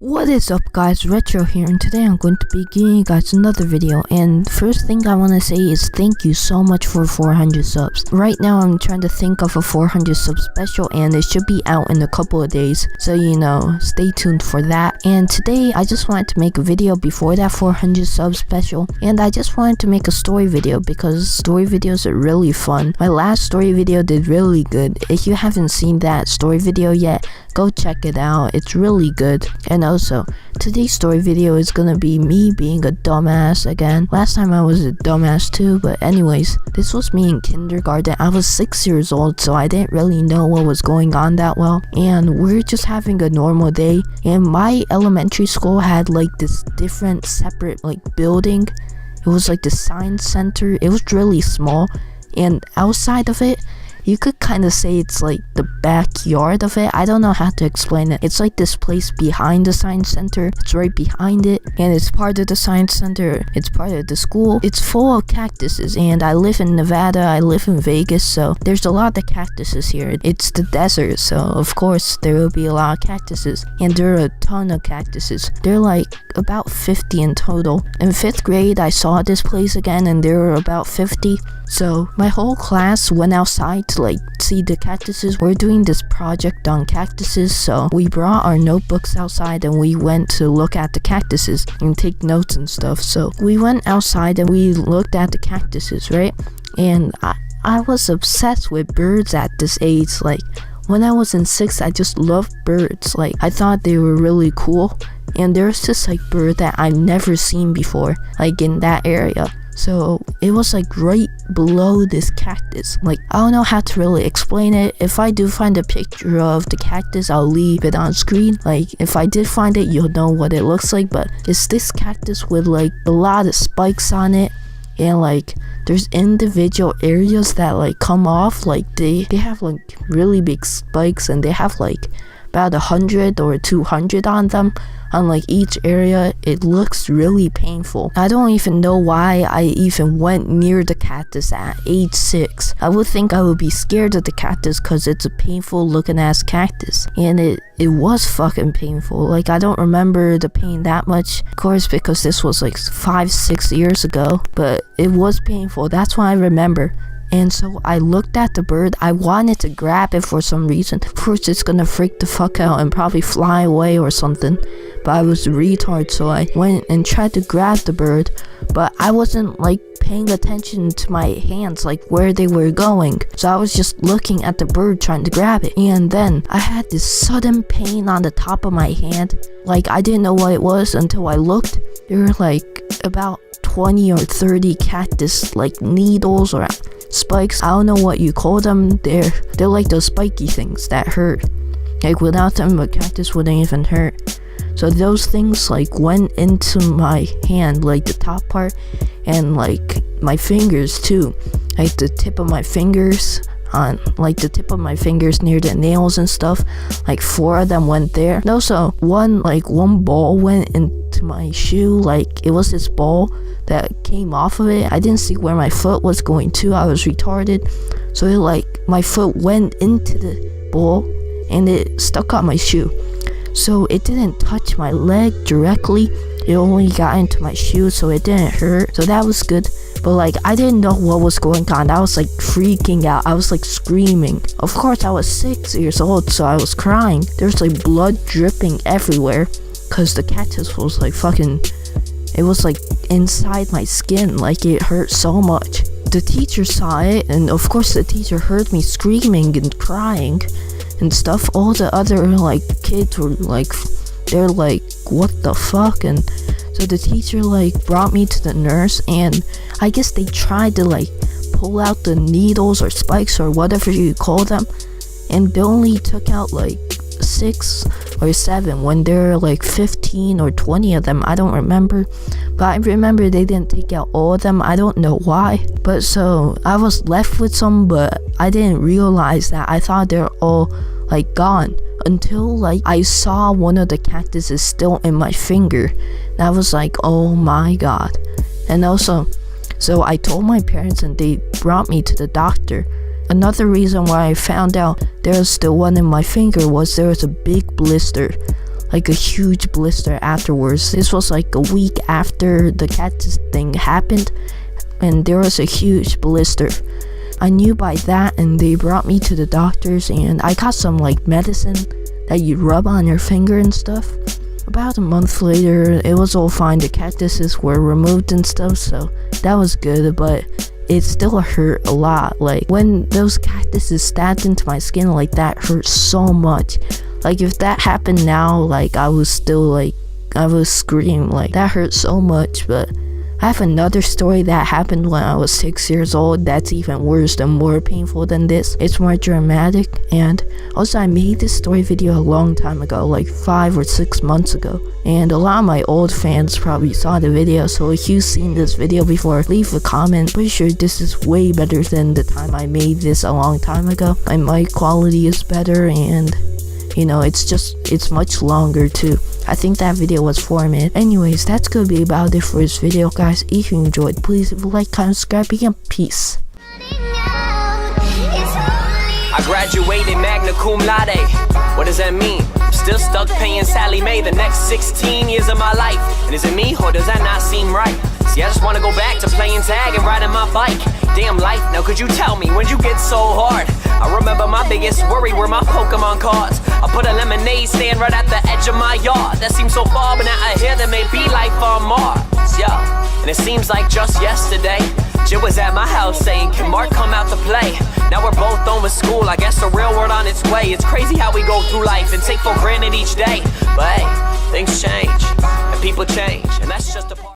What is up guys, Retro here, and today I'm going to be giving you guys another video. And first thing I want to say is thank you so much for 400 subs. Right now I'm trying to think of a 400 sub special, and it should be out in a couple of days, so stay tuned for that. And today I just wanted to make a video before that 400 sub special, and I just wanted to make a story video because story videos are really fun. My last story video did really good. If you haven't seen that story video yet, go check it out, it's really good. And also, today's story video is gonna be me being a dumbass again. Last time I was a dumbass too, but anyways, this was me in kindergarten. I was 6 years old, so I didn't really know what was going on that well. And we're just having a normal day, and my elementary school had like this different separate building. It was like the science center. It was really small, and outside of it, you could kind of say it's like the backyard of it. I don't know how to explain it. It's like this place behind the science center. It's right behind it, and it's part of the science center. It's part of the school. It's full of cactuses, and I live in Nevada. I live in Vegas, so there's a lot of cactuses here. It's the desert, so of course there will be a lot of cactuses, and there are a ton of cactuses. They're like about 50 in total. In 5th grade, I saw this place again, and there were about 50. So my whole class went outside to see the cactuses. We're doing this project on cactuses, so we brought our notebooks outside and we went to look at the cactuses and take notes and stuff. So we went outside and we looked at the cactuses, right? And I was obsessed with birds at this age. When I was in 6th, I just loved birds. I thought they were really cool. And there's this bird that I've never seen before, in that area. So it was right below this cactus. I don't know how to really explain it. If I do find a picture of the cactus, I'll leave it on screen. If I did find it, you'll know what it looks like. But it's this cactus with a lot of spikes on it, and there's individual areas that come off. They have really big spikes, and they have about 100 or 200 on them. On each area, it looks really painful. I don't even know why I even went near the cactus at age 6. I would think I would be scared of the cactus because it's a painful looking ass cactus, and it was fucking painful. I don't remember the pain that much, of course, because this was 5-6 years ago, but it was painful. That's what I remember. And so I looked at the bird. I wanted to grab it for some reason. Of course, it's gonna freak the fuck out and probably fly away or something. But I was a retard, so I went and tried to grab the bird. But I wasn't paying attention to my hands, where they were going. So I was just looking at the bird trying to grab it. And then I had this sudden pain on the top of my hand. I didn't know what it was until I looked. There were about 20 or 30 cactus needles or spikes. I don't know what you call them. They're those spiky things that hurt. Without them, a cactus wouldn't even hurt. So those things went into my hand, the top part, and my fingers too. The tip of my fingers, on the tip of my fingers near the nails and stuff. 4 of them went there. And also one ball went into my shoe. It was this ball that came off of it. I didn't see where my foot was going to. I was retarded. So my foot went into the ball and it stuck on my shoe. So it didn't touch my leg directly. It only got into my shoe, so it didn't hurt. So that was good. But I didn't know what was going on. I was freaking out. I was screaming. Of course, I was 6 years old, so I was crying. There's blood dripping everywhere, cause the cactus was fucking. It was inside my skin. It hurt so much. The teacher saw it, and of course the teacher heard me screaming and crying and stuff. All the other kids were they're what the fuck? And so the teacher brought me to the nurse, and I guess they tried to pull out the needles or spikes or whatever you call them, and they only took out 6 or 7 when there were 15 or 20 of them. I don't remember, but I remember they didn't take out all of them. I don't know why, but so I was left with some, but I didn't realize that. I thought they're all gone until I saw one of the cactuses still in my finger, and I was oh my god. And also, so I told my parents, and they brought me to the doctor. Another reason why I found out there was still one in my finger was there was a big blister like a huge blister afterwards. This was like a week after the Cactus thing happened, and there was a huge blister. I knew by that, and they brought me to the doctors, and I got some like medicine that you rub on your finger and stuff. About a month later, it was all fine. The cactuses were removed and stuff, so that was good, but it still hurt a lot. Like when those cactuses stabbed into my skin, like that hurt so much. Like if that happened now, like I would scream. Like that hurt so much. But I have another story that happened when I was 6 years old that's even worse and more painful than this. It's more dramatic, and also I made this story video a long time ago, like 5 or 6 months ago, and a lot of my old fans probably saw the video, so if you've seen this video before, leave a comment. Pretty sure this is way better than the time I made this a long time ago. My mic quality is better, and you know, it's much longer too. I think that video was 4 minutes. Anyways, that's gonna be about it for this video, guys. If you enjoyed, please leave a like, comment, subscribe, and peace. I graduated magna cum laude. What does that mean? I'm still stuck paying Sally Mae the next 16 years of my life. And is it me, or does that not seem right? See, I just wanna go back to playing tag and riding my bike. Damn life, now could you tell me when you get so hard? I remember my biggest worry were my Pokemon cards. I put a lemonade stand right at the edge of my yard. That seems so far, but now I hear there may be life on Mars. Yeah, and it seems like just yesterday Jill was at my house saying, can Mark come out to play? Now we're both done with school, I guess the real world on its way. It's crazy how we go through life and take for granted each day. But hey, things change, and people change, and that's just a part.